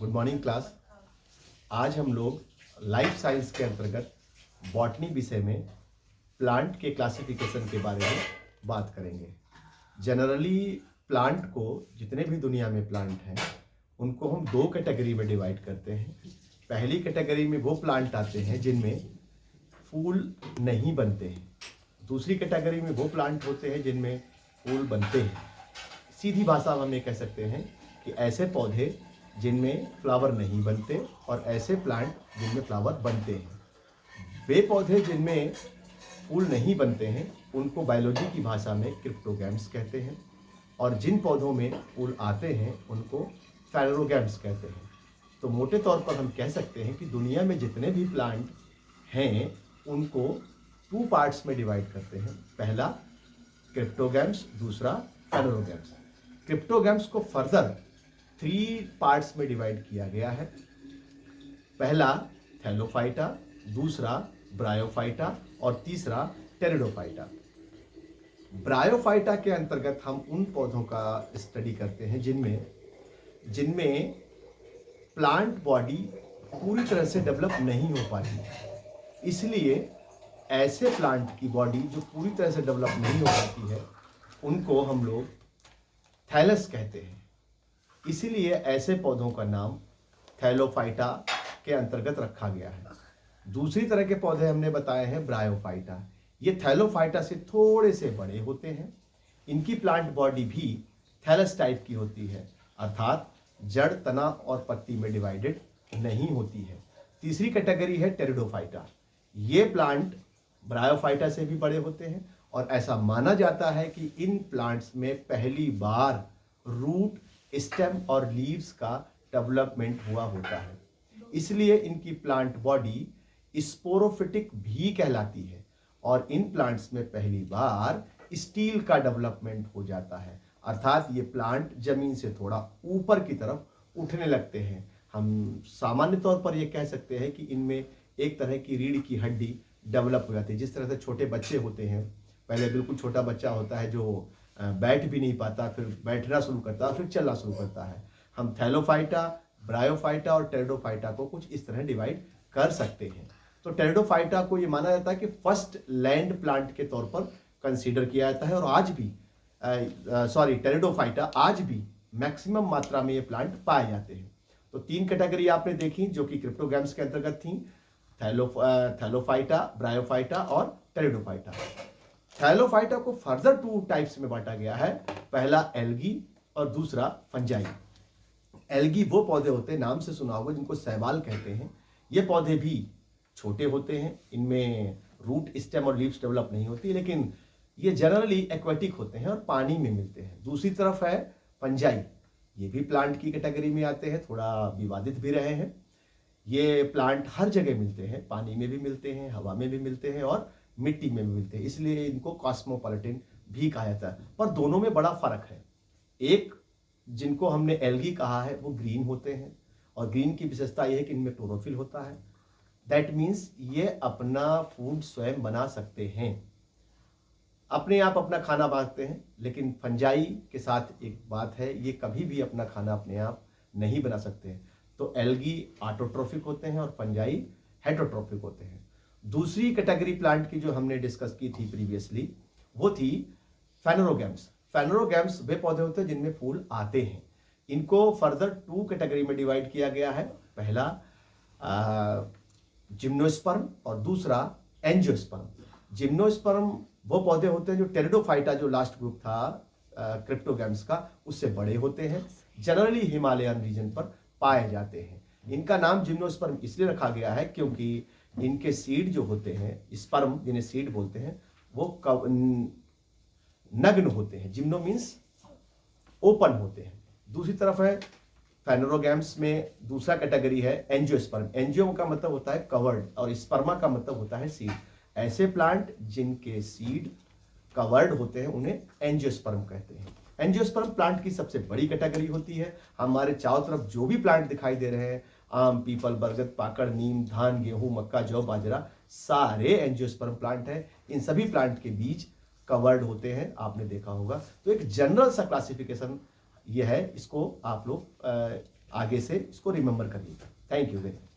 Good morning class. आज हम लोग लाइफ साइंस के अंतर्गत बॉटनी विषय में प्लांट के क्लासिफिकेशन के बारे में बात करेंगे। जनरली प्लांट को, जितने भी दुनिया में प्लांट हैं, उनको हम दो कैटेगरी में डिवाइड करते हैं। पहली कैटेगरी में वो प्लांट आते हैं जिनमें फूल नहीं बनते हैं। दूसरी कैटेगरी में वो प्लांट होते हैं जिनमें फूल बनते हैं। सीधी भाषा में हम ये कह सकते हैं कि ऐसे पौधे जिनमें फ्लावर नहीं बनते और ऐसे प्लांट जिनमें फ्लावर बनते हैं। वे पौधे जिनमें फूल नहीं बनते हैं उनको बायोलॉजी की भाषा में क्रिप्टोगैम्स कहते हैं, और जिन पौधों में फूल आते हैं उनको फेनोरोगैम्स कहते हैं। तो मोटे तौर पर हम कह सकते हैं कि दुनिया में जितने भी प्लांट हैं उनको टू पार्ट्स में डिवाइड करते हैं। पहला क्रिप्टोगैम्स, दूसरा फेनोरोगैम्स। क्रिप्टोगैम्स को फर्दर 3 पार्ट्स में डिवाइड किया गया है। पहला थैलोफाइटा, दूसरा ब्रायोफाइटा और तीसरा टेरिडोफाइटा। ब्रायोफाइटा के अंतर्गत हम उन पौधों का स्टडी करते हैं जिनमें प्लांट बॉडी पूरी तरह से डेवलप नहीं हो पाती है। इसलिए ऐसे प्लांट की बॉडी जो पूरी तरह से डेवलप नहीं हो पाती है उनको हम लोग थैलस कहते हैं। इसीलिए ऐसे पौधों का नाम थैलोफाइटा के अंतर्गत रखा गया है। दूसरी तरह के पौधे हमने बताए हैं ब्रायोफाइटा। ये थैलोफाइटा से थोड़े से बड़े होते हैं। इनकी प्लांट बॉडी भी थैलस टाइप की होती है, अर्थात जड़, तना और पत्ती में डिवाइडेड नहीं होती है। तीसरी कैटेगरी है टेरिडोफाइटा। ये प्लांट ब्रायोफाइटा से भी बड़े होते हैं और ऐसा माना जाता है कि इन प्लांट्स में पहली बार रूट, स्टेम और लीव्स का डेवलपमेंट हुआ होता है। इसलिए इनकी प्लांट बॉडी स्पोरोफिटिक भी कहलाती है और इन प्लांट्स में पहली बार स्टील का डेवलपमेंट हो जाता है, अर्थात ये प्लांट जमीन से थोड़ा ऊपर की तरफ उठने लगते हैं। हम सामान्य तौर पर ये कह सकते हैं कि इनमें एक तरह की रीढ़ की हड्डी डेवलप हो जाती है। जिस तरह से छोटे बच्चे होते हैं, पहले बिल्कुल छोटा बच्चा होता है जो बैठ भी नहीं पाता, फिर बैठना शुरू करता है, फिर चलना शुरू करता है। हम थैलोफाइटा, ब्रायोफाइटा और टेरिडोफाइटा को कुछ इस तरह डिवाइड कर सकते हैं। तो टेरिडोफाइटा को ये माना जाता है कि फर्स्ट लैंड प्लांट के तौर पर कंसीडर किया जाता है, और आज भी टेरिडोफाइटा आज भी मैक्सिमम मात्रा में ये प्लांट पाए जाते हैं। तो 3 कैटेगरी आपने देखी जो कि क्रिप्टोगैम्स के अंतर्गत थी, थैलोफाइटा, ब्रायोफाइटा और टेरिडोफाइटा। थैलोफाइटा को फर्दर 2 टाइप्स में बांटा गया है। पहला एल्गी और दूसरा फंजाई। एल्गी वो पौधे होते हैं, नाम से सुना होगा, जिनको शैवाल कहते हैं। ये पौधे भी छोटे होते हैं, इनमें रूट, स्टेम और लीव्स डेवलप नहीं होती, लेकिन ये जनरली एक्वेटिक होते हैं और पानी में मिलते हैं। दूसरी तरफ है फंजाई। ये भी प्लांट की कैटेगरी में आते हैं, थोड़ा विवादित भी रहे हैं। ये प्लांट हर जगह मिलते हैं, पानी में भी मिलते हैं, हवा में भी मिलते हैं और मिट्टी में भी मिलते हैं, इसलिए इनको कॉस्मोपॉलिटन भी कहा जाता है। पर दोनों में बड़ा फर्क है। एक जिनको हमने एल्गी कहा है वो ग्रीन होते हैं, और ग्रीन की विशेषता यह है कि इनमें क्लोरोफिल होता है। दैट मीन्स ये अपना फूड स्वयं बना सकते हैं, अपने आप अपना खाना बनाते हैं। लेकिन फंजाई के साथ एक बात है, ये कभी भी अपना खाना अपने आप नहीं बना सकते हैं। तो एल्गी ऑटोट्रोफिक होते हैं और फंजाई हेटरोट्रोफिक होते हैं। दूसरी कैटेगरी प्लांट की जो हमने डिस्कस की थी प्रीवियसली, वो थी फेनोरोगैम्स। फेनोरोगैम्स वे पौधे होते हैं जिनमें फूल आते हैं। इनको फर्दर 2 कैटेगरी में डिवाइड किया गया है। पहला जिम्नोस्पर्म और दूसरा एंजियोस्पर्म। जिम्नोस्पर्म वो पौधे होते हैं जो टेरिडोफाइटा, जो लास्ट ग्रुप था क्रिप्टोगैम्स का, उससे बड़े होते हैं, जनरली हिमालयन रीजन पर पाए जाते हैं। इनका नाम जिम्नोस्पर्म इसलिए रखा गया है क्योंकि इनके सीड जो होते हैं, स्पर्म जिन्हें सीड बोलते हैं, वो नग्न होते हैं। जिम्नो मीन्स ओपन होते हैं। दूसरी तरफ है फेनोरोगैम्स में दूसरा कैटेगरी है एंजियोस्पर्म। एंजियो का मतलब होता है कवर्ड और स्पर्मा का मतलब होता है सीड। ऐसे प्लांट जिनके सीड कवर्ड होते हैं उन्हें एंजियोस्पर्म कहते हैं। एंजियोस्पर्म प्लांट की सबसे बड़ी कैटेगरी होती है। हमारे चारों तरफ जो भी प्लांट दिखाई दे रहे हैं, आम, पीपल, बरगद, पाकड़, नीम, धान, गेहूं, मक्का, जौ, बाजरा, सारे एंजियोस्पर्म प्लांट हैं। इन सभी प्लांट के बीज कवर्ड होते हैं, आपने देखा होगा। तो एक जनरल सा क्लासिफिकेशन ये है, इसको आप लोग आगे से इसको रिमेंबर करिएगा। Thank you very much.